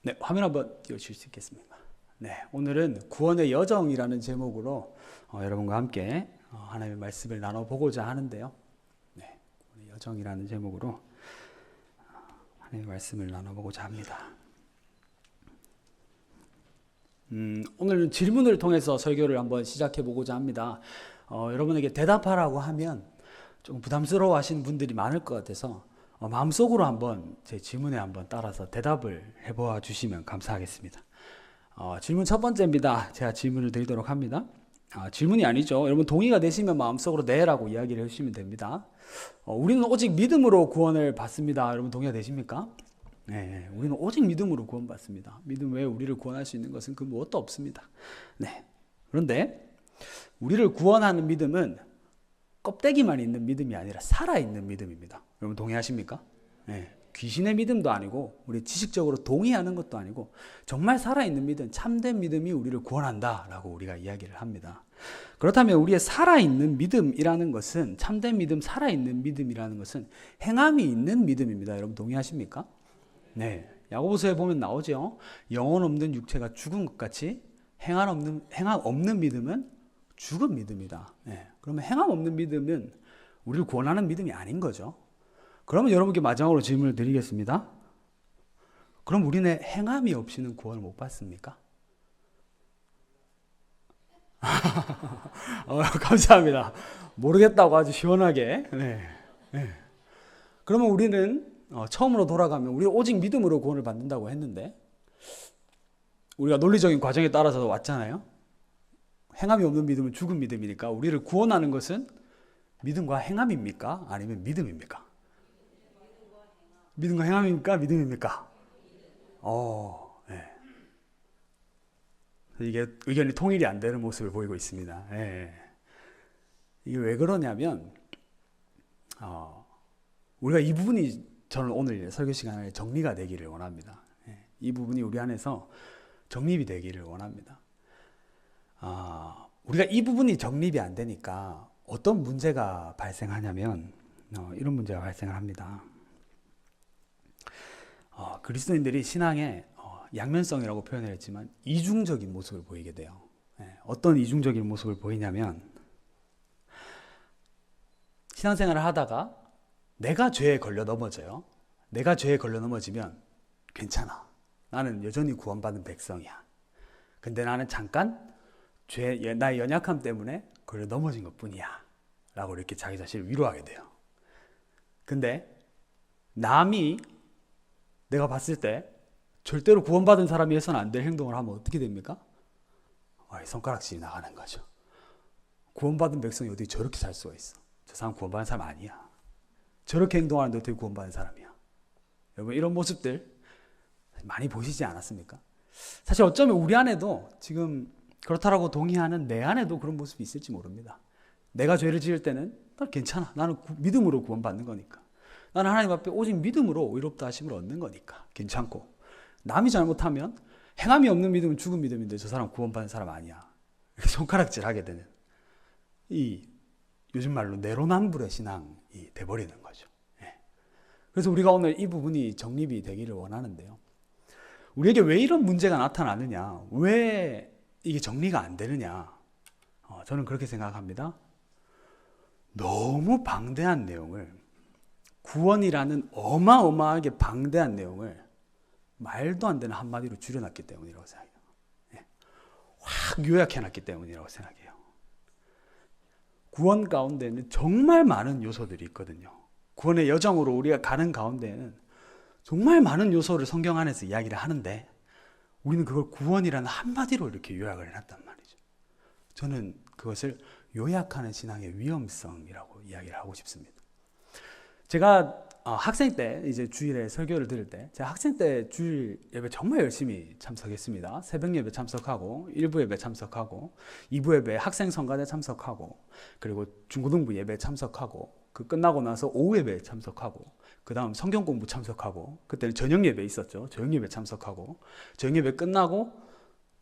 네, 화면 한번 띄워주실 수 있겠습니까? 네, 오늘은 구원의 여정이라는 제목으로 여러분과 함께 하나님의 말씀을 나눠보고자 하는데요. 네, 구원의 여정이라는 제목으로 하나님의 말씀을 나눠보고자 합니다. 오늘은 질문을 통해서 설교를 한번 시작해 보고자 합니다. 여러분에게 대답하라고 하면 조금 부담스러워 하시는 분들이 많을 것 같아서 마음속으로 한번 제 질문에 한번 따라서 대답을 해보아 주시면 감사하겠습니다. 질문 첫 번째입니다. 제가 질문을 드리도록 합니다. 질문이 아니죠. 여러분 동의가 되시면 마음속으로 네라고 이야기를 해주시면 됩니다. 우리는 오직 믿음으로 구원을 받습니다. 여러분 동의가 되십니까? 네, 우리는 오직 믿음으로 구원받습니다. 믿음 외에 우리를 구원할 수 있는 것은 그 무엇도 없습니다. 네. 그런데 우리를 구원하는 믿음은 껍데기만 있는 믿음이 아니라 살아있는 믿음입니다. 여러분 동의하십니까? 네. 귀신의 믿음도 아니고 우리 지식적으로 동의하는 것도 아니고 정말 살아있는 믿음, 참된 믿음이 우리를 구원한다라고 우리가 이야기를 합니다. 그렇다면 우리의 살아있는 믿음이라는 것은, 참된 믿음, 살아있는 믿음이라는 것은 행함이 있는 믿음입니다. 여러분 동의하십니까? 네, 야고보서에 보면 나오죠. 영혼 없는 육체가 죽은 것 같이 행함 없는 믿음은 죽은 믿음이다. 네, 그러면 행함 없는 믿음은 우리를 구원하는 믿음이 아닌 거죠. 그러면 여러분께 마지막으로 질문을 드리겠습니다. 그럼 우리는 행함이 없이는 구원을 못 받습니까? 감사합니다. 모르겠다고 아주 시원하게. 네. 네. 그러면 우리는 처음으로 돌아가면 우리 오직 믿음으로 구원을 받는다고 했는데 우리가 논리적인 과정에 따라서 왔잖아요. 행함이 없는 믿음은 죽은 믿음이니까 우리를 구원하는 것은 믿음과 행함입니까? 아니면 믿음입니까? 믿음과 행함입니까? 믿음입니까? 네. 이게 의견이 통일이 안 되는 모습을 보이고 있습니다. 네. 이게 왜 그러냐면 우리가 이 부분이 저는 오늘 설교 시간에 정리가 되기를 원합니다. 이 부분이 우리 안에서 정립이 되기를 원합니다. 우리가 이 부분이 정립이 안 되니까 어떤 문제가 발생하냐면 이런 문제가 발생을 합니다. 그리스도인들이 신앙에 양면성이라고 표현을 했지만 이중적인 모습을 보이게 돼요. 어떤 이중적인 모습을 보이냐면 신앙생활을 하다가 내가 죄에 걸려 넘어져요. 내가 죄에 걸려 넘어지면 괜찮아. 나는 여전히 구원받은 백성이야. 근데 나는 잠깐 나의 연약함 때문에 걸려 넘어진 것 뿐이야. 라고 이렇게 자기 자신을 위로하게 돼요. 근데 남이 내가 봤을 때 절대로 구원받은 사람이 해서는 안 될 행동을 하면 어떻게 됩니까? 손가락질이 나가는 거죠. 구원받은 백성이 어떻게 저렇게 살 수가 있어? 저 사람 구원받은 사람 아니야. 저렇게 행동하는데 어떻게 구원받은 사람이야? 여러분 이런 모습들 많이 보시지 않았습니까? 사실 어쩌면 우리 안에도 지금 그렇다라고 동의하는 내 안에도 그런 모습이 있을지 모릅니다. 내가 죄를 지을 때는 괜찮아. 나는 믿음으로 구원받는 거니까. 나는 하나님 앞에 오직 믿음으로 의롭다 하심을 얻는 거니까 괜찮고, 남이 잘못하면 행함이 없는 믿음은 죽은 믿음인데 저 사람 구원받는 사람 아니야. 이렇게 손가락질하게 되는 이 요즘 말로 내로남불의 신앙이 돼버리는 거죠. 그래서 우리가 오늘 이 부분이 정립이 되기를 원하는데요. 우리에게 왜 이런 문제가 나타나느냐, 왜 이게 정리가 안 되느냐, 저는 그렇게 생각합니다. 너무 방대한 내용을, 구원이라는 어마어마하게 방대한 내용을 말도 안 되는 한마디로 줄여놨기 때문이라고 생각해요. 확 요약해놨기 때문이라고 생각해요. 구원 가운데는 정말 많은 요소들이 있거든요. 구원의 여정으로 우리가 가는 가운데는 정말 많은 요소를 성경 안에서 이야기를 하는데 우리는 그걸 구원이라는 한마디로 이렇게 요약을 해놨단 말이죠. 저는 그것을 요약하는 신앙의 위험성이라고 이야기를 하고 싶습니다. 제가 학생 때 이제 주일에 설교를 들을 때 제가 학생 때 주일 예배 정말 열심히 참석했습니다. 새벽 예배 참석하고 1부 예배 참석하고 2부 예배 학생 성가대 참석하고 그리고 중고등부 예배 참석하고 그 끝나고 나서 오후 예배 참석하고 그 다음 성경 공부 참석하고 그때는 저녁 예배 있었죠. 저녁 예배 참석하고 저녁 예배 끝나고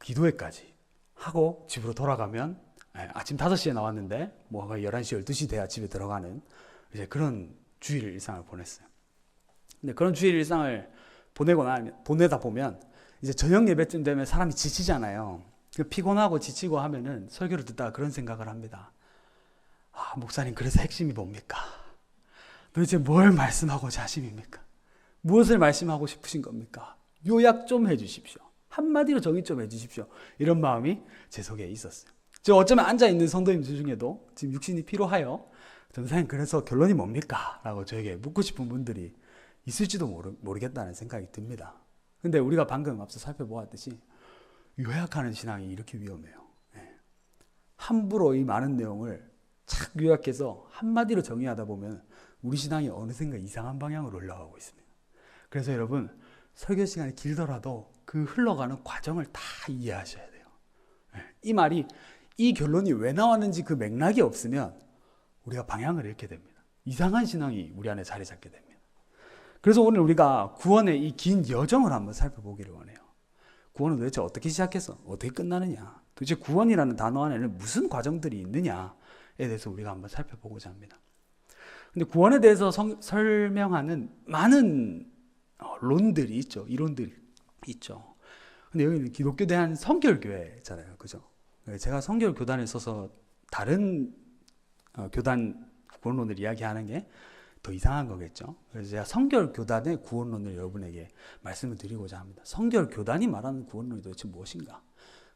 기도회까지 하고 집으로 돌아가면 아침 5시에 나왔는데 뭐 11시 12시 돼야 집에 들어가는 이제 그런 주일 일상을 보냈어요. 근데 그런 주일 일상을 보내다 보면 이제 저녁 예배쯤 되면 사람이 지치잖아요. 피곤하고 지치고 하면은 설교를 듣다가 그런 생각을 합니다. 아, 목사님, 그래서 핵심이 뭡니까? 도대체 뭘 말씀하고자 하심입니까? 무엇을 말씀하고 싶으신 겁니까? 요약 좀 해주십시오. 한마디로 정의 좀 해주십시오. 이런 마음이 제 속에 있었어요. 저 어쩌면 앉아있는 성도님들 중에도 지금 육신이 피로하여 전사님, 그래서 결론이 뭡니까? 라고 저에게 묻고 싶은 분들이 있을지도 모르겠다는 생각이 듭니다. 근데 우리가 방금 앞서 살펴보았듯이 요약하는 신앙이 이렇게 위험해요. 함부로 이 많은 내용을 착 요약해서 한마디로 정의하다 보면 우리 신앙이 어느샌가 이상한 방향으로 흘러가고 있습니다. 그래서 여러분, 설교 시간이 길더라도 그 흘러가는 과정을 다 이해하셔야 돼요. 이 말이, 이 결론이 왜 나왔는지 그 맥락이 없으면 우리가 방향을 잃게 됩니다. 이상한 신앙이 우리 안에 자리 잡게 됩니다. 그래서 오늘 우리가 구원의 이 긴 여정을 한번 살펴보기를 원해요. 구원은 도대체 어떻게 시작해서 어떻게 끝나느냐, 도대체 구원이라는 단어 안에는 무슨 과정들이 있느냐에 대해서 우리가 한번 살펴보고자 합니다. 근데 구원에 대해서 설명하는 많은 론들이 있죠. 이론들이 있죠. 근데 여기는 기독교 대한 성결교회잖아요. 그죠? 제가 성결교단에 있어서 다른 교단 구원론을 이야기하는 게 더 이상한 거겠죠. 그래서 제가 성결교단의 구원론을 여러분에게 말씀을 드리고자 합니다. 성결교단이 말하는 구원론이 도대체 무엇인가?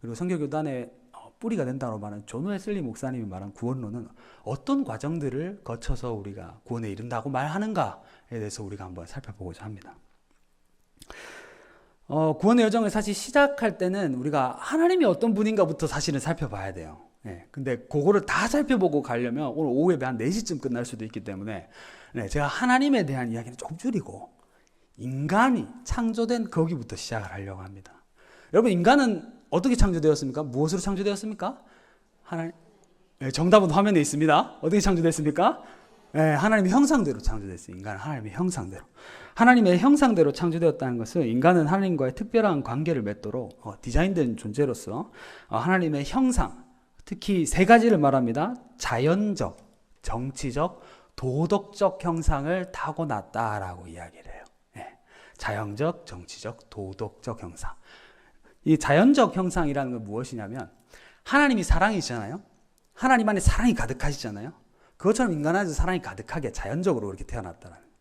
그리고 성결교단의 뿌리가 된다고 말하는 존 웨슬리 목사님이 말한 구원론은 어떤 과정들을 거쳐서 우리가 구원에 이른다고 말하는가에 대해서 우리가 한번 살펴보고자 합니다. 구원의 여정을 사실 시작할 때는 우리가 하나님이 어떤 분인가부터 사실은 살펴봐야 돼요. 근데 그거를 다 살펴보고 가려면 오늘 오후 예배 한 4시쯤 끝날 수도 있기 때문에 제가 하나님에 대한 이야기는 조금 줄이고 인간이 창조된 거기부터 시작을 하려고 합니다. 여러분, 인간은 어떻게 창조되었습니까? 무엇으로 창조되었습니까? 하나님. 정답은 화면에 있습니다. 어떻게 창조됐습니까? 하나님의 형상대로 창조됐어요. 인간은 하나님의 형상대로. 하나님의 형상대로 창조되었다는 것은 인간은 하나님과의 특별한 관계를 맺도록 디자인된 존재로서 하나님의 형상, 특히 3가지를 말합니다. 자연적, 정치적, 도덕적 형상을 타고났다라고 이야기를 해요. 자연적, 정치적, 도덕적 형상. 이 자연적 형상이라는 건 무엇이냐면 하나님이 사랑이시잖아요. 하나님 안에 사랑이 가득하시잖아요. 그것처럼 인간 안에서 사랑이 가득하게 자연적으로 그렇게 태어났다는 거예요.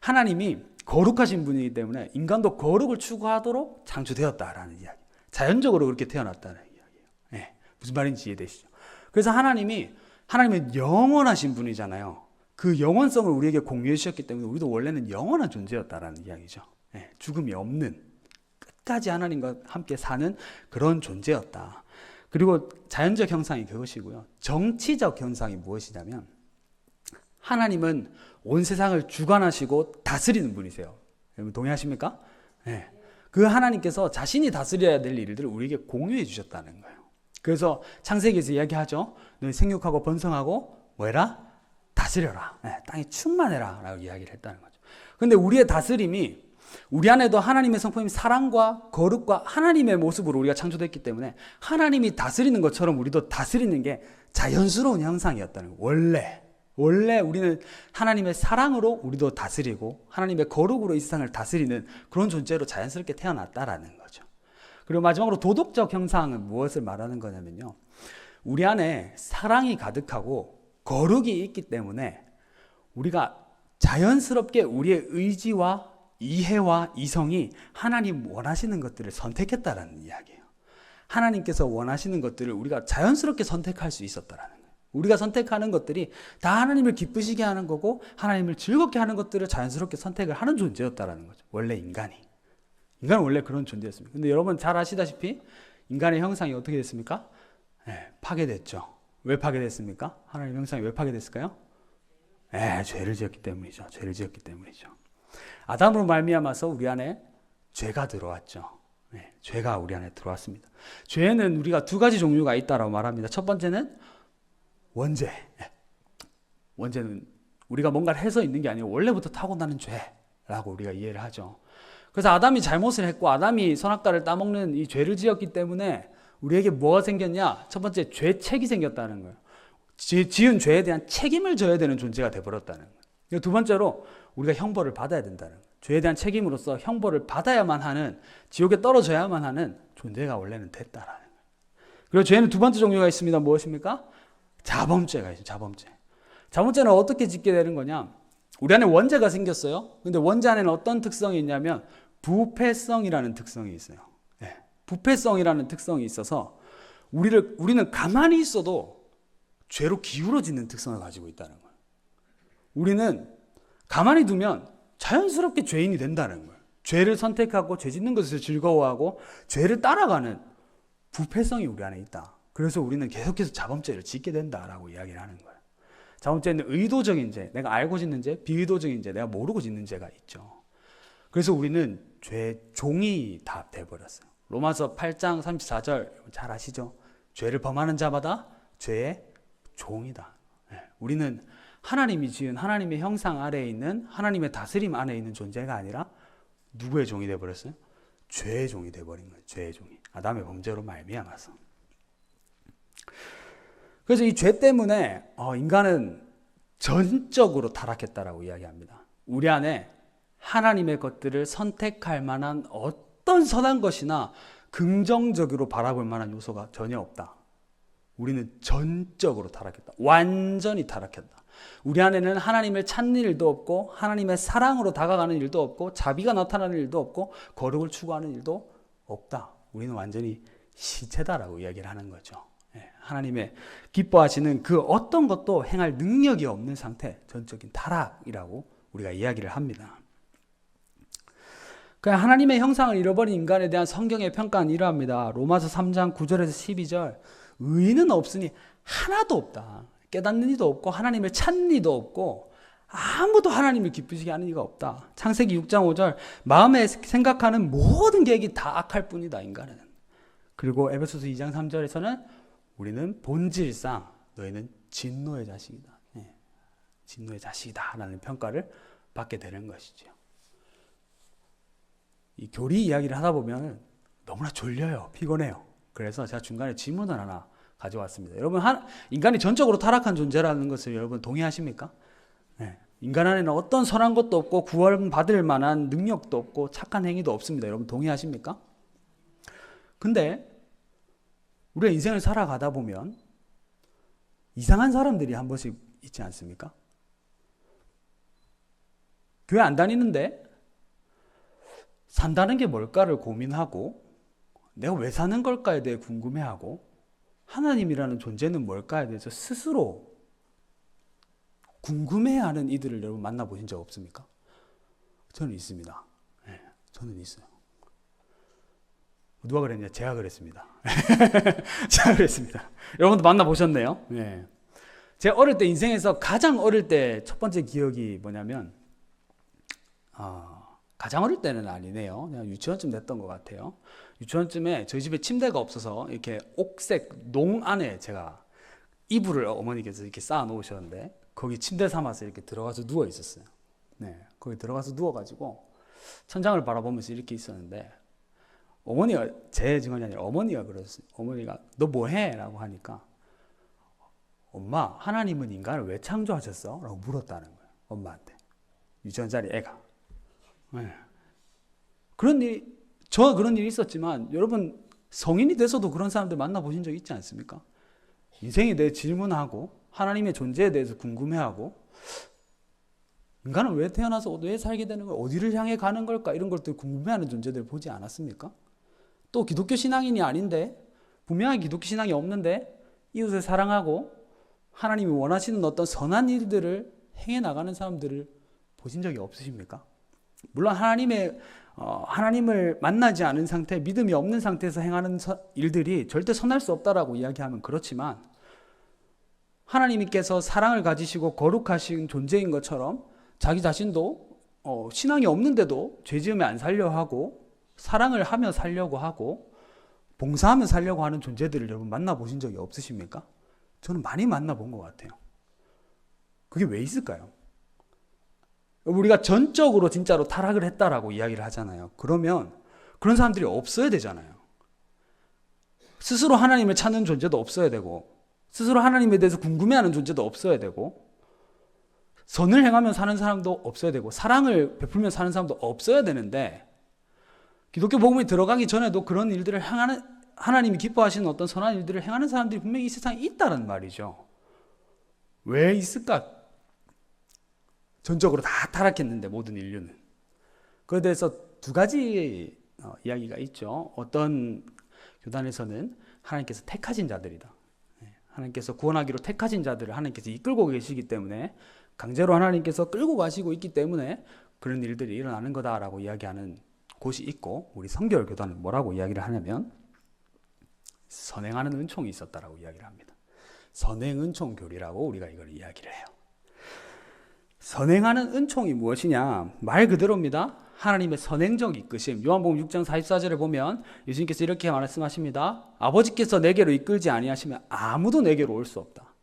하나님이 거룩하신 분이기 때문에 인간도 거룩을 추구하도록 창조되었다라는 이야기. 자연적으로 그렇게 태어났다는 이야기예요. 무슨 말인지 이해되시죠? 그래서 하나님은 영원하신 분이잖아요. 그 영원성을 우리에게 공유해 주셨기 때문에 우리도 원래는 영원한 존재였다라는 이야기죠. 죽음이 없는, 끝까지 하나님과 함께 사는 그런 존재였다. 그리고 자연적 형상이 그것이고요. 정치적 형상이 무엇이냐면 하나님은 온 세상을 주관하시고 다스리는 분이세요. 여러분 동의하십니까? 그 하나님께서 자신이 다스려야 될 일들을 우리에게 공유해 주셨다는 거예요. 그래서 창세기에서 이야기하죠. 너희 생육하고 번성하고 뭐해라? 다스려라. 땅에 충만해라 라고 이야기를 했다는 거죠. 근데 우리의 다스림이 우리 안에도 하나님의 성품인 사랑과 거룩과 하나님의 모습으로 우리가 창조됐기 때문에 하나님이 다스리는 것처럼 우리도 다스리는 게 자연스러운 형상이었다는 거예요. 원래 우리는 하나님의 사랑으로 우리도 다스리고 하나님의 거룩으로 이 세상을 다스리는 그런 존재로 자연스럽게 태어났다라는 거죠. 그리고 마지막으로 도덕적 형상은 무엇을 말하는 거냐면요. 우리 안에 사랑이 가득하고 거룩이 있기 때문에 우리가 자연스럽게 우리의 의지와 이해와 이성이 하나님 원하시는 것들을 선택했다라는 이야기예요. 하나님께서 원하시는 것들을 우리가 자연스럽게 선택할 수 있었다라는 거예요. 우리가 선택하는 것들이 다 하나님을 기쁘시게 하는 거고 하나님을 즐겁게 하는 것들을 자연스럽게 선택을 하는 존재였다라는 거죠. 원래 인간은 원래 그런 존재였습니다. 근데 여러분 잘 아시다시피 인간의 형상이 어떻게 됐습니까? 파괴됐죠. 왜 파괴됐습니까? 하나님의 형상이 왜 파괴됐을까요? 죄를 지었기 때문이죠. 아담으로 말미암아서 우리 안에 죄가 들어왔죠. 죄가 우리 안에 들어왔습니다. 죄는 우리가 2가지 종류가 있다라고 말합니다. 첫 번째는 원죄. 원죄는 우리가 뭔가를 해서 있는 게 아니고 원래부터 타고나는 죄라고 우리가 이해를 하죠. 그래서 아담이 잘못을 했고 아담이 선악과를 따먹는 이 죄를 지었기 때문에 우리에게 뭐가 생겼냐? 첫 번째 죄책이 생겼다는 거예요. 지은 죄에 대한 책임을 져야 되는 존재가 되어버렸다는 거예요. 2번째로 우리가 형벌을 받아야 된다는 거예요. 죄에 대한 책임으로서 형벌을 받아야만 하는, 지옥에 떨어져야만 하는 존재가 원래는 됐다라는 거예요. 그리고 죄는 두 번째 종류가 있습니다. 무엇입니까? 자범죄가 있어요. 자범죄. 자범죄는 어떻게 짓게 되는 거냐? 우리 안에 원죄가 생겼어요. 근데 원죄 안에는 어떤 특성이 있냐면 부패성이라는 특성이 있어요. 네. 부패성이라는 특성이 있어서 우리는 가만히 있어도 죄로 기울어지는 특성을 가지고 있다는 거예요. 우리는 가만히 두면 자연스럽게 죄인이 된다는 거예요. 죄를 선택하고 죄 짓는 것을 즐거워하고 죄를 따라가는 부패성이 우리 안에 있다. 그래서 우리는 계속해서 자범죄를 짓게 된다라고 이야기를 하는 거예요. 자범죄는 의도적인 죄, 내가 알고 짓는 죄, 비의도적인 죄, 내가 모르고 짓는 죄가 있죠. 그래서 우리는 죄의 종이 다 돼버렸어요. 로마서 8장 34절 잘 아시죠? 죄를 범하는 자마다 죄의 종이다. 우리는 하나님이 지은 하나님의 형상 아래에 있는 하나님의 다스림 안에 있는 존재가 아니라 누구의 종이 돼버렸어요? 죄의 종이 돼버린 거예요. 죄의 종이. 아담의 범죄로 말미암아서. 그래서 이 죄 때문에 인간은 전적으로 타락했다라고 이야기합니다. 우리 안에 하나님의 것들을 선택할 만한 어떤 선한 것이나 긍정적으로 바라볼 만한 요소가 전혀 없다. 우리는 전적으로 타락했다. 완전히 타락했다. 우리 안에는 하나님을 찾는 일도 없고 하나님의 사랑으로 다가가는 일도 없고 자비가 나타나는 일도 없고 거룩을 추구하는 일도 없다. 우리는 완전히 시체다라고 이야기를 하는 거죠. 하나님의 기뻐하시는 그 어떤 것도 행할 능력이 없는 상태, 전적인 타락이라고 우리가 이야기를 합니다. 하나님의 형상을 잃어버린 인간에 대한 성경의 평가는 이러합니다. 로마서 3장 9절에서 12절. 의인은 없으니 하나도 없다. 깨닫는 이도 없고 하나님을 찾는 이도 없고 아무도 하나님을 기쁘시게 하는 이가 없다. 창세기 6장 5절. 마음에 생각하는 모든 계획이 다 악할 뿐이다. 인간은. 그리고 에베소서 2장 3절에서는 우리는 본질상 너희는 진노의 자식이다. 진노의 자식이다 라는 평가를 받게 되는 것이죠. 이 교리 이야기를 하다 보면 너무나 졸려요. 피곤해요. 그래서 제가 중간에 질문을 하나 가져왔습니다. 여러분, 인간이 전적으로 타락한 존재라는 것을 여러분 동의하십니까? 인간 안에는 어떤 선한 것도 없고 구원받을 만한 능력도 없고 착한 행위도 없습니다. 여러분 동의하십니까? 근데 우리가 인생을 살아가다 보면 이상한 사람들이 한 번씩 있지 않습니까? 교회 안 다니는데 산다는 게 뭘까를 고민하고 내가 왜 사는 걸까에 대해 궁금해하고 하나님이라는 존재는 뭘까에 대해서 스스로 궁금해하는 이들을 여러분 만나보신 적 없습니까? 저는 있습니다. 저는 있어요. 누가 그랬냐? 제가 그랬습니다. 제가 그랬습니다. 여러분도 만나보셨네요. 제가 어릴 때 인생에서 가장 어릴 때 첫 번째 기억이 뭐냐면 가장 어릴 때는 아니네요. 그냥 유치원쯤 됐던 것 같아요. 유치원쯤에 저희 집에 침대가 없어서 이렇게 옥색 농 안에 제가 이불을 어머니께서 이렇게 쌓아 놓으셨는데 거기 침대 삼아서 이렇게 들어가서 누워 있었어요. 거기 들어가서 누워가지고 천장을 바라보면서 이렇게 있었는데 어머니가 제 증언이 아니라 어머니가 그랬어요. 어머니가 너 뭐해? 라고 하니까 엄마 하나님은 인간을 왜 창조하셨어? 라고 물었다는 거예요. 엄마한테. 유치원짜리 애가. 그런 일이 있었지만 여러분 성인이 돼서도 그런 사람들 만나보신 적 있지 않습니까? 인생에 대해 질문하고 하나님의 존재에 대해서 궁금해하고 인간은 왜 태어나서 왜 살게 되는 거야? 어디를 향해 가는 걸까? 이런 것들 궁금해하는 존재들 보지 않았습니까? 또 기독교 신앙인이 아닌데 분명히 기독교 신앙이 없는데 이웃을 사랑하고 하나님이 원하시는 어떤 선한 일들을 행해 나가는 사람들을 보신 적이 없으십니까? 물론 하나님을 만나지 않은 상태, 믿음이 없는 상태에서 행하는 일들이 절대 선할 수 없다라고 이야기하면 그렇지만 하나님께서 사랑을 가지시고 거룩하신 존재인 것처럼 자기 자신도 신앙이 없는데도 죄 지으면 안 살려 하고 사랑을 하며 살려고 하고 봉사하며 살려고 하는 존재들을 여러분 만나보신 적이 없으십니까? 저는 많이 만나본 것 같아요. 그게 왜 있을까요? 우리가 전적으로 진짜로 타락을 했다라고 이야기를 하잖아요. 그러면 그런 사람들이 없어야 되잖아요. 스스로 하나님을 찾는 존재도 없어야 되고 스스로 하나님에 대해서 궁금해하는 존재도 없어야 되고 선을 행하면 사는 사람도 없어야 되고 사랑을 베풀면 사는 사람도 없어야 되는데 기독교 복음이 들어가기 전에도 그런 일들을 행하는 하나님이 기뻐하시는 어떤 선한 일들을 행하는 사람들이 분명히 이 세상에 있다는 말이죠. 왜 있을까? 전적으로 다 타락했는데 모든 인류는. 그에 대해서 두 가지 이야기가 있죠. 어떤 교단에서는 하나님께서 택하신 자들이다. 하나님께서 구원하기로 택하신 자들을 하나님께서 이끌고 계시기 때문에 강제로 하나님께서 끌고 가시고 있기 때문에 그런 일들이 일어나는 거다라고 이야기하는 곳이 있고, 우리 성결 교단은 뭐라고 이야기를 하냐면 선행하는 은총이 있었다라고 이야기를 합니다. 선행 은총 교리라고 우리가 이걸 이야기를 해요. 선행하는 은총이 무엇이냐? 말 그대로입니다. 하나님의 선행적 이끄심. 요한복음 6장 44절에 보면 예수님께서 이렇게 말씀하십니다. 아버지께서 내게로 이끌지 아니하시면 아무도 내게로 올 수 없다.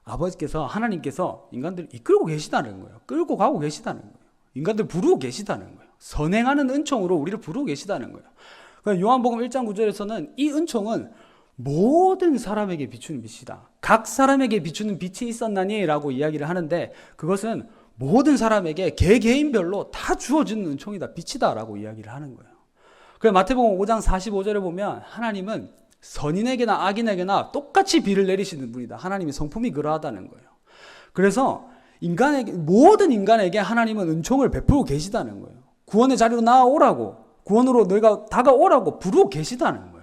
아버지께서, 하나님께서 인간들을 이끌고 계시다는 거예요. 끌고 가고 계시다는 거예요. 인간들 부르고 계시다는 거예요. 선행하는 은총으로 우리를 부르고 계시다는 거예요. 그러니까 요한복음 1장 9절에서는 이 은총은 모든 사람에게 비추는 빛이다. 각 사람에게 비추는 빛이 있었나니 라고 이야기를 하는데, 그것은 모든 사람에게 개개인별로 다 주어지는 은총이다, 빛이다 라고 이야기를 하는 거예요. 그래서 마태복음 5장 45절에 보면 하나님은 선인에게나 악인에게나 똑같이 비를 내리시는 분이다. 하나님의 성품이 그러하다는 거예요. 그래서 모든 인간에게 하나님은 은총을 베풀고 계시다는 거예요. 구원의 자리로 나아오라고, 구원으로 너희가 다가오라고 부르고 계시다는 거예요.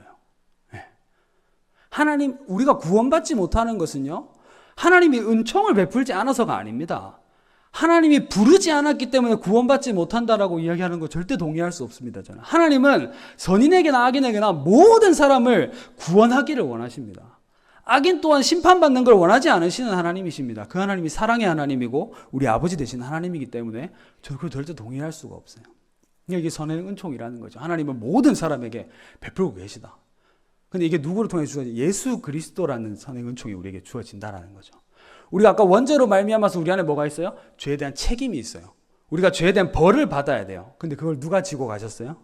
하나님, 우리가 구원받지 못하는 것은요, 하나님이 은총을 베풀지 않아서가 아닙니다. 하나님이 부르지 않았기 때문에 구원받지 못한다라고 이야기하는 거 절대 동의할 수 없습니다. 저는 하나님은 선인에게나 악인에게나 모든 사람을 구원하기를 원하십니다. 악인 또한 심판받는 걸 원하지 않으시는 하나님이십니다. 그 하나님이 사랑의 하나님이고 우리 아버지 되신 하나님이기 때문에 저는 그걸 절대 동의할 수가 없어요. 이게 선행 은총이라는 거죠. 하나님은 모든 사람에게 베풀고 계시다. 근데 이게 누구를 통해 주어지? 예수 그리스도라는 선행 은총이 우리에게 주어진다라는 거죠. 우리가 아까 원죄로 말미암아서 우리 안에 뭐가 있어요? 죄에 대한 책임이 있어요. 우리가 죄에 대한 벌을 받아야 돼요. 근데 그걸 누가 지고 가셨어요?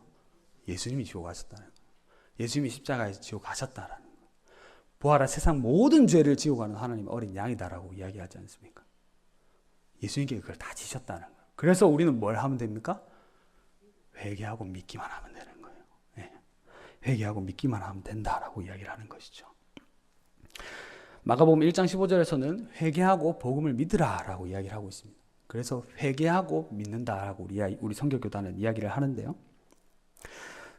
예수님이 지고 가셨다는 거예요. 예수님이 십자가에서 지고 가셨다라는 거예요. 보아라, 세상 모든 죄를 지고 가는 하나님의 어린 양이다라고 이야기하지 않습니까? 예수님께 그걸 다 지셨다는 거예요. 그래서 우리는 뭘 하면 됩니까? 회개하고 믿기만 하면 되는 거예요. 네. 회개하고 믿기만 하면 된다라고 이야기를 하는 것이죠. 마가복음 1장 15절에서는 회개하고 복음을 믿으라라고 이야기를 하고 있습니다. 그래서 회개하고 믿는다라고 우리 성결교단은 이야기를 하는데요.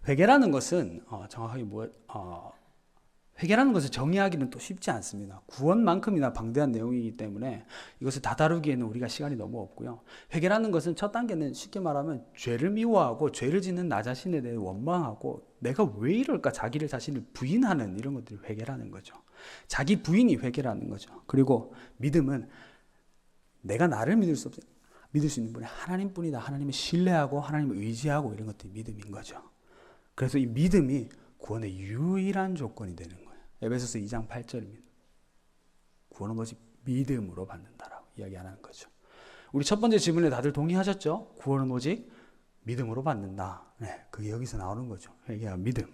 회개라는 것은 정확하게 회개라는 것을 정의하기는 또 쉽지 않습니다. 구원만큼이나 방대한 내용이기 때문에 이것을 다 다루기에는 우리가 시간이 너무 없고요. 회개라는 것은 첫 단계는 쉽게 말하면 죄를 미워하고 죄를 짓는 나 자신에 대해 원망하고 내가 왜 이럴까 자기를 자신을 부인하는 이런 것들이 회개라는 거죠. 자기 부인이 회개라는 거죠. 그리고 믿음은 내가 나를 믿을 수 있는 분이 하나님뿐이다. 하나님을 신뢰하고 하나님을 의지하고 이런 것들이 믿음인 거죠. 그래서 이 믿음이 구원의 유일한 조건이 되는 거예요. 에베소서 2장 8절입니다. 구원은 오직 믿음으로 받는다라고 이야기하는 거죠. 우리 첫 번째 질문에 다들 동의하셨죠? 구원은 오직 믿음으로 받는다. 네, 그게 여기서 나오는 거죠. 회개와 믿음.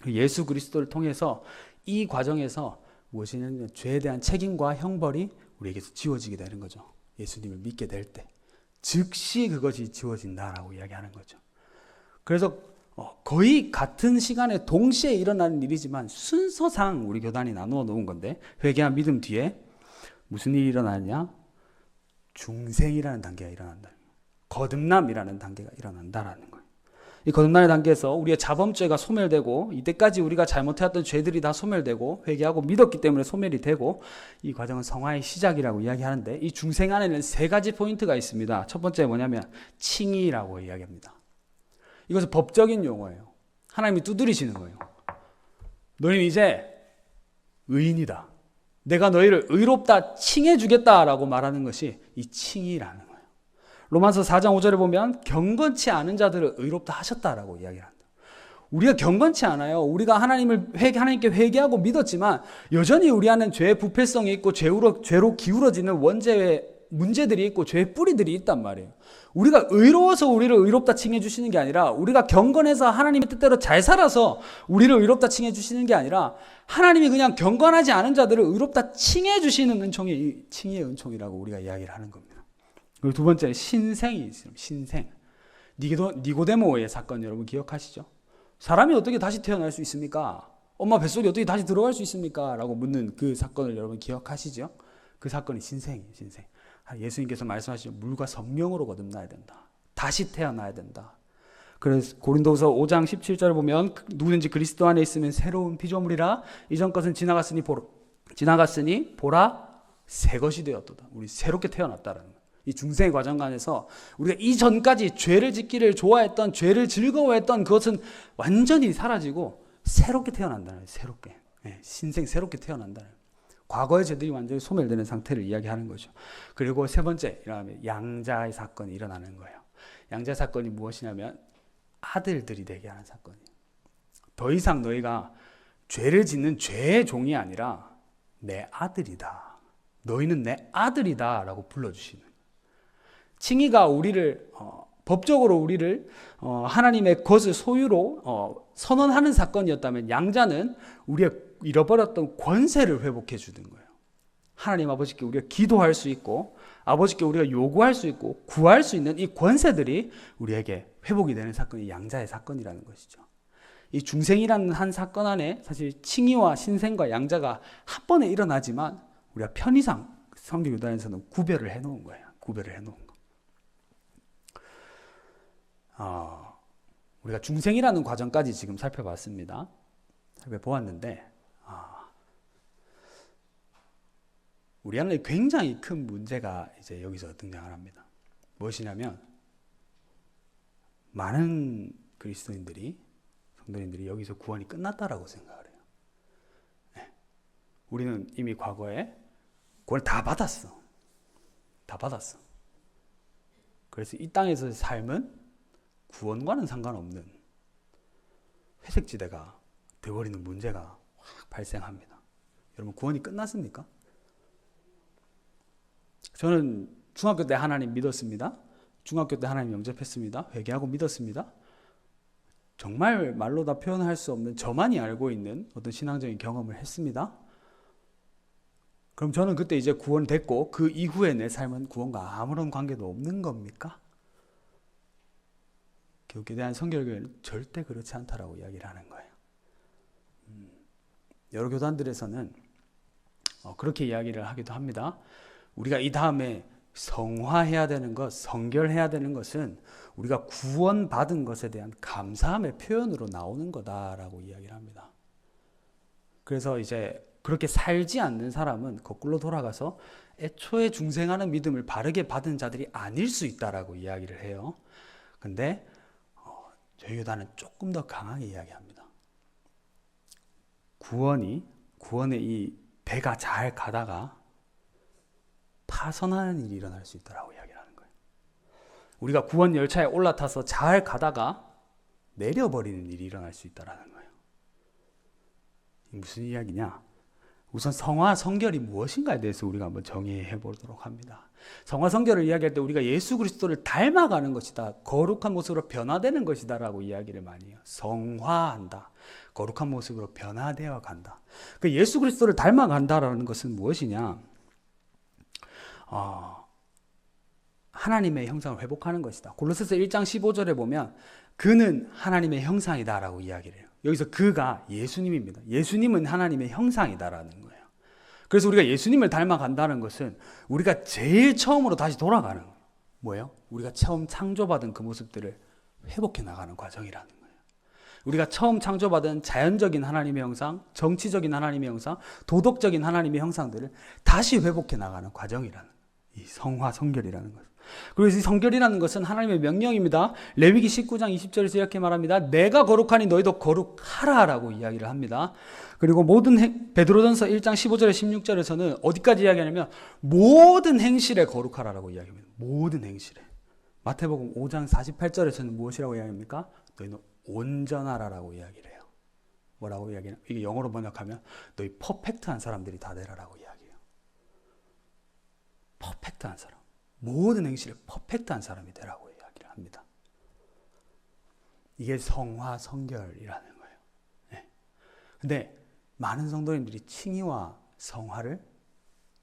예수 그리스도를 통해서 이 과정에서 무엇이냐면 죄에 대한 책임과 형벌이 우리에게서 지워지게 되는 거죠. 예수님을 믿게 될 때 즉시 그것이 지워진다라고 이야기하는 거죠. 그래서 거의 같은 시간에 동시에 일어나는 일이지만 순서상 우리 교단이 나누어 놓은 건데, 회개와 믿음 뒤에 무슨 일이 일어나냐? 중생이라는 단계가 일어난다. 거듭남이라는 단계가 일어난다라는 거예요. 이 거듭남의 단계에서 우리의 자범죄가 소멸되고, 이때까지 우리가 잘못해왔던 죄들이 다 소멸되고 회개하고 믿었기 때문에 소멸이 되고, 이 과정은 성화의 시작이라고 이야기하는데, 이 중생 안에는 세 가지 포인트가 있습니다. 첫 번째 뭐냐면 칭의라고 이야기합니다. 이것은 법적인 용어예요. 하나님이 두드리시는 거예요. 너희는 이제 의인이다. 내가 너희를 의롭다 칭해 주겠다라고 말하는 것이 이 칭의라는 거예요. 로마서 4장 5절에 보면 경건치 않은 자들을 의롭다 하셨다라고 이야기를 한다. 우리가 경건치 않아요. 우리가 하나님께 회개하고 믿었지만 여전히 우리 안에는 죄의 부패성이 있고 죄로 기울어지는 원죄의 문제들이 있고 죄의 뿌리들이 있단 말이에요. 우리가 의로워서 우리를 의롭다 칭해 주시는 게 아니라, 우리가 경건해서 하나님의 뜻대로 잘 살아서 우리를 의롭다 칭해 주시는 게 아니라, 하나님이 그냥 경건하지 않은 자들을 의롭다 칭해 주시는 은총이 칭의의 은총이라고 우리가 이야기를 하는 겁니다. 그리고 두 번째는 신생이 있습니다. 신생. 니고데모의 사건 여러분 기억하시죠? 사람이 어떻게 다시 태어날 수 있습니까? 엄마 뱃속에 어떻게 다시 들어갈 수 있습니까? 라고 묻는 그 사건을 여러분 기억하시죠? 그 사건이 신생이에요. 신생. 예수님께서 말씀하시죠. 물과 성령으로 거듭나야 된다. 다시 태어나야 된다. 그래서 고린도후서 5장 17절을 보면 누구든지 그리스도 안에 있으면 새로운 피조물이라 이전 것은 지나갔으니 보라 새 것이 되었도다. 우리 새롭게 태어났다라는 거예요. 이 중생의 과정 안에서 우리가 이전까지 죄를 짓기를 좋아했던, 죄를 즐거워했던 그것은 완전히 사라지고 새롭게 태어난다는 거예요. 새롭게. 신생 새롭게 태어난다는 거예요. 과거의 죄들이 완전히 소멸되는 상태를 이야기하는 거죠. 그리고 세 번째, 양자의 사건이 일어나는 거예요. 양자 사건이 무엇이냐면 아들들이 되게 하는 사건이에요. 더 이상 너희가 죄를 짓는 죄의 종이 아니라 내 아들이다. 너희는 내 아들이다 라고 불러주시는 거예요. 칭의가 우리를 법적으로 우리를 하나님의 것을 소유로 선언하는 사건이었다면 양자는 우리가 잃어버렸던 권세를 회복해 주는 거예요. 하나님 아버지께 우리가 기도할 수 있고 아버지께 우리가 요구할 수 있고 구할 수 있는 이 권세들이 우리에게 회복이 되는 사건이 양자의 사건이라는 것이죠. 이 중생이라는 한 사건 안에 사실 칭의와 신생과 양자가 한 번에 일어나지만 우리가 편의상 성경 요단에서는 구별을 해놓은 거예요. 구별을 해놓은 거. 우리가 중생이라는 과정까지 지금 살펴봤습니다. 살펴보았는데 우리 안에 굉장히 큰 문제가 이제 여기서 등장을 합니다. 무엇이냐면 많은 그리스도인들이 성도님들이 여기서 구원이 끝났다라고 생각을 해요. 우리는 이미 과거에 구원을 다 받았어. 다 받았어. 그래서 이 땅에서의 삶은 구원과는 상관없는 회색지대가 되어버리는 문제가 확 발생합니다. 여러분 구원이 끝났습니까? 저는 중학교 때 하나님 믿었습니다. 중학교 때 하나님 영접했습니다. 회개하고 믿었습니다. 정말 말로 다 표현할 수 없는 저만이 알고 있는 어떤 신앙적인 경험을 했습니다. 그럼 저는 그때 이제 구원됐고 그 이후에 내 삶은 구원과 아무런 관계도 없는 겁니까? 교육에 대한 성결교회는 절대 그렇지 않다라고 이야기를 하는 거예요. 여러 교단들에서는 그렇게 이야기를 하기도 합니다. 우리가 이 다음에 성화해야 되는 것, 성결해야 되는 것은 우리가 구원받은 것에 대한 감사함의 표현으로 나오는 거다라고 이야기를 합니다. 그래서 이제 그렇게 살지 않는 사람은 거꾸로 돌아가서 애초에 중생하는 믿음을 바르게 받은 자들이 아닐 수 있다라고 이야기를 해요. 근데 저희 교단은 조금 더 강하게 이야기합니다. 구원의 이 배가 잘 가다가 파선하는 일이 일어날 수 있다라고 이야기하는 거예요. 우리가 구원 열차에 올라타서 잘 가다가 내려버리는 일이 일어날 수 있다라는 거예요. 무슨 이야기냐? 우선 성화, 성결이 무엇인가에 대해서 우리가 한번 정의해 보도록 합니다. 성화, 성결을 이야기할 때 우리가 예수 그리스도를 닮아가는 것이다. 거룩한 모습으로 변화되는 것이다 라고 이야기를 많이 해요. 성화한다. 거룩한 모습으로 변화되어 간다. 그 예수 그리스도를 닮아간다라는 것은 무엇이냐? 하나님의 형상을 회복하는 것이다. 골로새서 1장 15절에 보면 그는 하나님의 형상이다라고 이야기를 해요. 여기서 그가 예수님입니다. 예수님은 하나님의 형상이다라는 거예요. 그래서 우리가 예수님을 닮아간다는 것은 우리가 제일 처음으로 다시 돌아가는 거예요. 뭐예요? 우리가 처음 창조받은 그 모습들을 회복해 나가는 과정이라는 거예요. 우리가 처음 창조받은 자연적인 하나님의 형상, 정치적인 하나님의 형상, 도덕적인 하나님의 형상들을 다시 회복해 나가는 과정이라는 거예요. 이 성화, 성결이라는 것. 그래서 이 성결이라는 것은 하나님의 명령입니다. 레위기 19장 20절에서 이렇게 말합니다. 내가 거룩하니 너희도 거룩하라라고 이야기를 합니다. 그리고 베드로전서 1장 15절에 16절에서는 어디까지 이야기하냐면 모든 행실에 거룩하라라고 이야기합니다. 모든 행실에. 마태복음 5장 48절에서는 무엇이라고 이야기합니까? 너희는 온전하라라고 이야기를 해요. 뭐라고 이야기해요? 이게 영어로 번역하면 너희 퍼펙트한 사람들이 다 되라라고 이야기해요. 퍼펙트한 사람. 모든 행실에 퍼펙트한 사람이 되라고 이야기를 합니다. 이게 성화, 성결이라는 거예요. 네. 근데 많은 성도님들이 칭의와 성화를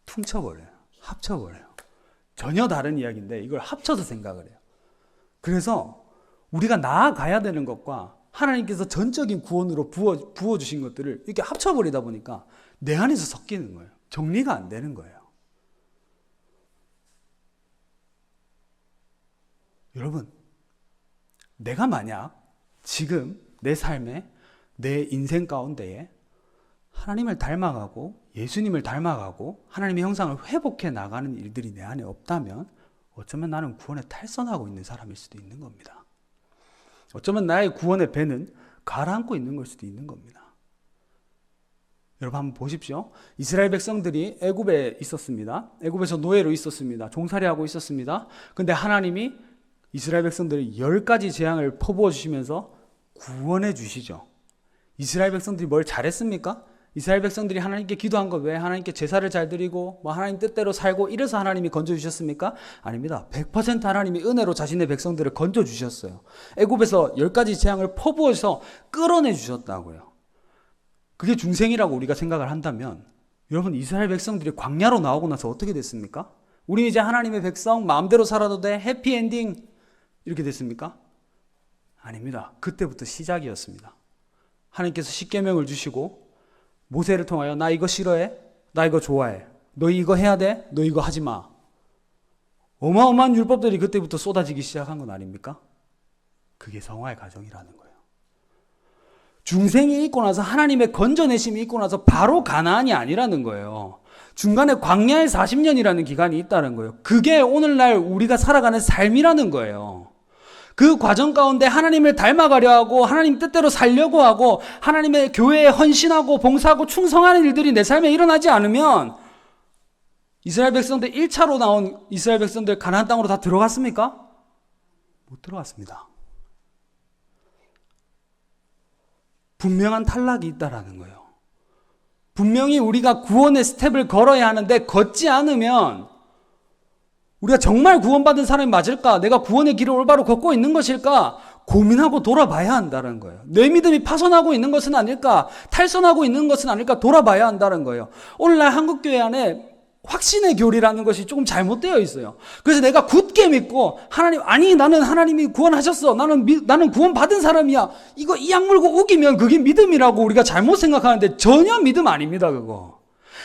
퉁쳐버려요. 합쳐버려요. 전혀 다른 이야기인데 이걸 합쳐서 생각을 해요. 그래서 우리가 나아가야 되는 것과 하나님께서 전적인 구원으로 부어주신 것들을 이렇게 합쳐버리다 보니까 내 안에서 섞이는 거예요. 정리가 안 되는 거예요. 여러분, 내가 만약 지금 내 삶에 내 인생 가운데에 하나님을 닮아가고 예수님을 닮아가고 하나님의 형상을 회복해 나가는 일들이 내 안에 없다면 어쩌면 나는 구원에 탈선하고 있는 사람일 수도 있는 겁니다. 어쩌면 나의 구원의 배는 가라앉고 있는 걸 수도 있는 겁니다. 여러분 한번 보십시오. 이스라엘 백성들이 애굽에 있었습니다. 애굽에서 노예로 있었습니다. 종살이하고 있었습니다. 근데 하나님이 이스라엘 백성들이 10가지 재앙을 퍼부어 주시면서 구원해 주시죠. 이스라엘 백성들이 뭘 잘했습니까? 이스라엘 백성들이 하나님께 기도한 거 왜 하나님께 제사를 잘 드리고 하나님 뜻대로 살고 이래서 하나님이 건져주셨습니까? 아닙니다. 100% 하나님이 은혜로 자신의 백성들을 건져주셨어요. 애굽에서 10가지 재앙을 퍼부어서 끌어내 주셨다고요. 그게 중생이라고 우리가 생각을 한다면 여러분 이스라엘 백성들이 광야로 나오고 나서 어떻게 됐습니까? 우린 이제 하나님의 백성 마음대로 살아도 돼 해피엔딩 이렇게 됐습니까? 아닙니다. 그때부터 시작이었습니다. 하나님께서 십계명을 주시고 모세를 통하여 나 이거 싫어해? 나 이거 좋아해. 너 이거 해야 돼? 너 이거 하지 마. 어마어마한 율법들이 그때부터 쏟아지기 시작한 건 아닙니까? 그게 성화의 과정이라는 거예요. 중생이 있고 나서 하나님의 건져내심이 있고 나서 바로 가나안이 아니라는 거예요. 중간에 광야의 40년이라는 기간이 있다는 거예요. 그게 오늘날 우리가 살아가는 삶이라는 거예요. 그 과정 가운데 하나님을 닮아가려 하고 하나님 뜻대로 살려고 하고 하나님의 교회에 헌신하고 봉사하고 충성하는 일들이 내 삶에 일어나지 않으면 이스라엘 백성들 1차로 나온 이스라엘 백성들 가나안 땅으로 다 들어갔습니까? 못 들어갔습니다. 분명한 탈락이 있다라는 거예요. 분명히 우리가 구원의 스텝을 걸어야 하는데 걷지 않으면 우리가 정말 구원받은 사람이 맞을까? 내가 구원의 길을 올바로 걷고 있는 것일까? 고민하고 돌아봐야 한다는 거예요. 내 믿음이 파손하고 있는 것은 아닐까? 탈선하고 있는 것은 아닐까? 돌아봐야 한다는 거예요. 오늘날 한국교회 안에 확신의 교리라는 것이 조금 잘못되어 있어요. 그래서 내가 굳게 믿고 하나님 아니 나는 하나님이 구원하셨어. 나는 구원받은 사람이야. 이거 이 악물고 우기면 그게 믿음이라고 우리가 잘못 생각하는데 전혀 믿음 아닙니다. 그거.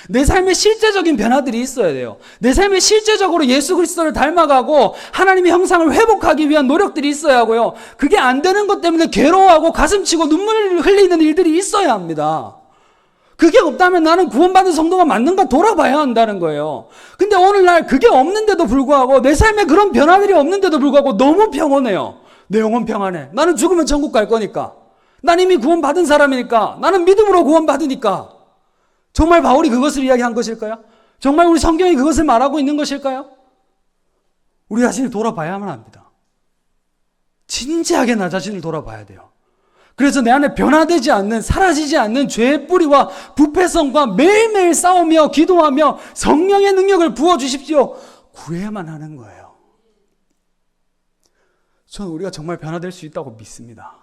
내 삶에 실제적인 변화들이 있어야 돼요. 내 삶에 실제적으로 예수 그리스도를 닮아가고 하나님의 형상을 회복하기 위한 노력들이 있어야 하고요. 그게 안 되는 것 때문에 괴로워하고 가슴치고 눈물을 흘리는 일들이 있어야 합니다. 그게 없다면 나는 구원받은 성도가 맞는가 돌아봐야 한다는 거예요. 근데 오늘날 그게 없는데도 불구하고 내 삶에 그런 변화들이 없는데도 불구하고 너무 평온해요. 내 영혼 평안해. 나는 죽으면 천국 갈 거니까. 난 이미 구원받은 사람이니까. 나는 믿음으로 구원받으니까. 정말 바울이 그것을 이야기한 것일까요? 정말 우리 성경이 그것을 말하고 있는 것일까요? 우리 자신을 돌아봐야만 합니다. 진지하게 나 자신을 돌아봐야 돼요. 그래서 내 안에 변화되지 않는 사라지지 않는 죄의 뿌리와 부패성과 매일매일 싸우며 기도하며 성령의 능력을 부어주십시오. 구해야만 하는 거예요. 저는 우리가 정말 변화될 수 있다고 믿습니다.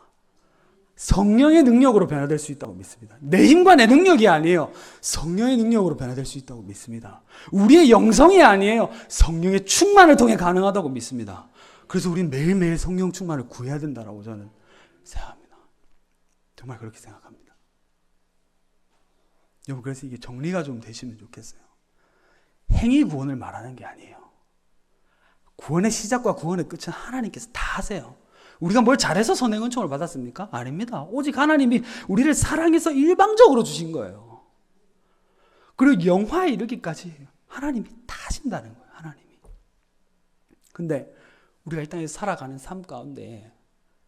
성령의 능력으로 변화될 수 있다고 믿습니다. 내 힘과 내 능력이 아니에요. 성령의 능력으로 변화될 수 있다고 믿습니다. 우리의 영성이 아니에요. 성령의 충만을 통해 가능하다고 믿습니다. 그래서 우리는 매일매일 성령 충만을 구해야 된다고 저는 생각합니다. 정말 그렇게 생각합니다. 여러분 그래서 이게 정리가 좀 되시면 좋겠어요. 행위 구원을 말하는 게 아니에요. 구원의 시작과 구원의 끝은 하나님께서 다 하세요. 우리가 뭘 잘해서 선행 은총을 받았습니까? 아닙니다. 오직 하나님이 우리를 사랑해서 일방적으로 주신 거예요. 그리고 영화에 이르기까지 하나님이 다 하신다는 거예요. 하나님이. 근데 우리가 이 땅에서 살아가는 삶 가운데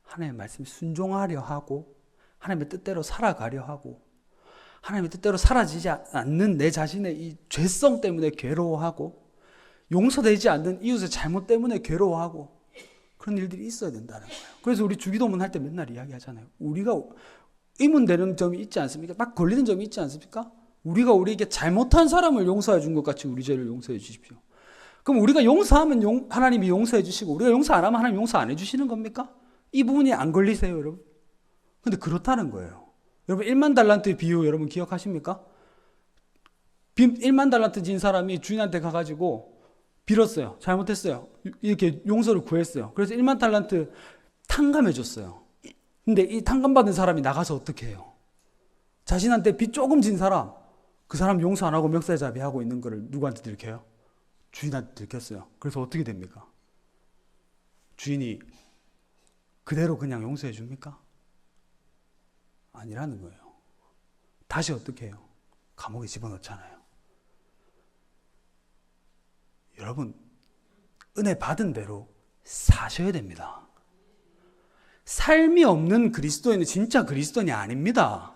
하나님의 말씀에 순종하려 하고 하나님의 뜻대로 살아가려 하고 하나님의 뜻대로 사라지지 않는 내 자신의 이 죄성 때문에 괴로워하고 용서되지 않는 이웃의 잘못 때문에 괴로워하고 그런 일들이 있어야 된다는 거예요. 그래서 우리 주기도문 할 때 맨날 이야기하잖아요. 우리가 의문되는 점이 있지 않습니까? 딱 걸리는 점이 있지 않습니까? 우리가 우리에게 잘못한 사람을 용서해 준 것 같이 우리 죄를 용서해 주십시오. 그럼 우리가 용서하면 하나님이 용서해 주시고 우리가 용서 안 하면 하나님 용서 안 해 주시는 겁니까? 이 부분이 안 걸리세요, 여러분? 근데 그렇다는 거예요. 여러분 1만 달란트의 비유 여러분 기억하십니까? 1만 달란트 진 사람이 주인한테 가가지고 빌었어요. 잘못했어요. 이렇게 용서를 구했어요. 그래서 1만 달란트 탕감해 줬어요. 근데 이 탕감받은 사람이 나가서 어떻게 해요? 자신한테 빚 조금 진 사람, 그 사람 용서 안 하고 멱살잡이 하고 있는 거를 누구한테 들켜요? 주인한테 들켰어요. 그래서 어떻게 됩니까? 주인이 그대로 그냥 용서해 줍니까? 아니라는 거예요. 다시 어떻게 해요? 감옥에 집어넣잖아요. 여러분, 은혜 받은 대로 사셔야 됩니다. 삶이 없는 그리스도인은 진짜 그리스도인이 아닙니다.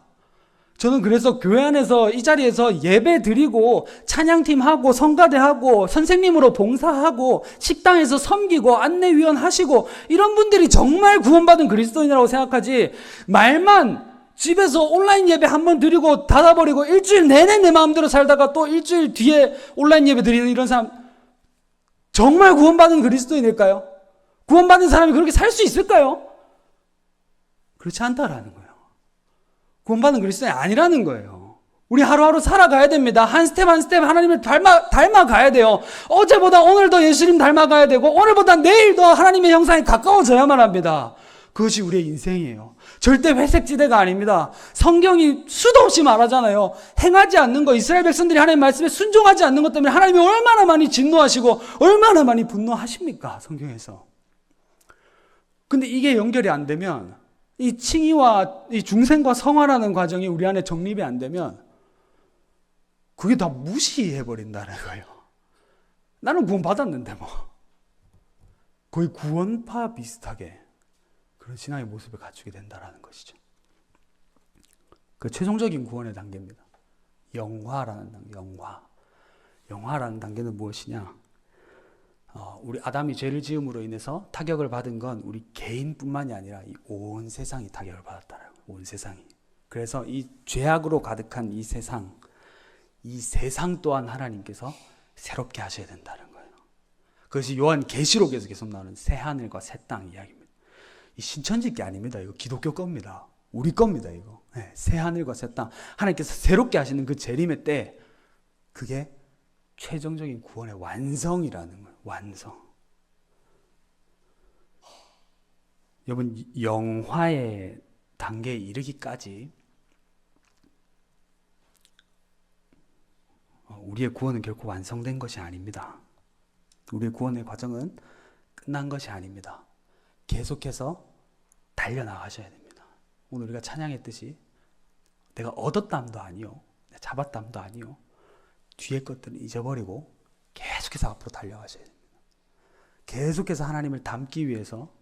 저는 그래서 교회 안에서 이 자리에서 예배 드리고 찬양팀 하고 성가대 하고 선생님으로 봉사하고 식당에서 섬기고 안내위원 하시고 이런 분들이 정말 구원받은 그리스도인이라고 생각하지, 말만 집에서 온라인 예배 한번 드리고 닫아버리고 일주일 내내 내 마음대로 살다가 또 일주일 뒤에 온라인 예배 드리는 이런 사람, 정말 구원받은 그리스도인일까요? 구원받은 사람이 그렇게 살 수 있을까요? 그렇지 않다라는 거예요. 구원받은 그리스도인이 아니라는 거예요. 우리 하루하루 살아가야 됩니다. 한 스텝 한 스텝 하나님을 닮아가야 돼요. 어제보다 오늘 더 예수님 닮아가야 되고 오늘보다 내일 더 하나님의 형상에 가까워져야만 합니다. 그것이 우리의 인생이에요. 절대 회색지대가 아닙니다. 성경이 수도 없이 말하잖아요. 행하지 않는 거, 이스라엘 백성들이 하나님의 말씀에 순종하지 않는 것 때문에 하나님이 얼마나 많이 진노하시고 얼마나 많이 분노하십니까? 성경에서. 근데 이게 연결이 안 되면, 이 칭의와 이 중생과 성화라는 과정이 우리 안에 정립이 안 되면 그게 다 무시해버린다는 거예요. 나는 구원 받았는데 뭐. 거의 구원파 비슷하게 그런 신앙의 모습을 갖추게 된다는 것이죠. 그 최종적인 구원의 단계입니다. 영화라는 단계, 영화라는 단계는 무엇이냐? 우리 아담이 죄를 지음으로 인해서 타격을 받은 건 우리 개인뿐만이 아니라 이 온 세상이 타격을 받았다는 거예요. 온 세상이. 그래서 이 죄악으로 가득한 이 세상 또한 하나님께서 새롭게 하셔야 된다는 거예요. 그것이 요한 계시록에서 계속 나오는 새 하늘과 새 땅 이야기입니다. 이 신천지게 아닙니다. 이거 기독교 겁니다. 우리 겁니다. 이거. 네, 새 하늘과 새 땅. 하나님께서 새롭게 하시는 그 재림의 때, 그게 최종적인 구원의 완성이라는 거예요. 완성. 여러분, 영화의 단계에 이르기까지 우리의 구원은 결코 완성된 것이 아닙니다. 우리의 구원의 과정은 끝난 것이 아닙니다. 계속해서 달려나가셔야 됩니다. 오늘 우리가 찬양했듯이 내가 얻었담도 아니요, 잡았담도 아니요, 뒤에 것들은 잊어버리고 계속해서 앞으로 달려가셔야 됩니다. 계속해서 하나님을 닮기 위해서,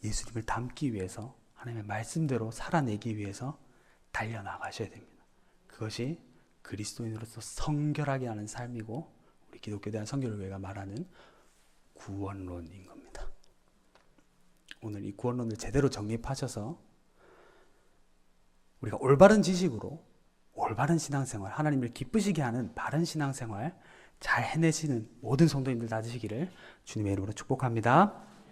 예수님을 닮기 위해서, 하나님의 말씀대로 살아내기 위해서 달려나가셔야 됩니다. 그것이 그리스도인으로서 성결하게 하는 삶이고, 우리 기독교에 대한 성결교회가 말하는 구원론인 겁니다. 오늘 이 구원론을 제대로 정립하셔서 우리가 올바른 지식으로 올바른 신앙생활, 하나님을 기쁘시게 하는 바른 신앙생활 잘 해내시는 모든 성도님들 다 되시기를 주님의 이름으로 축복합니다.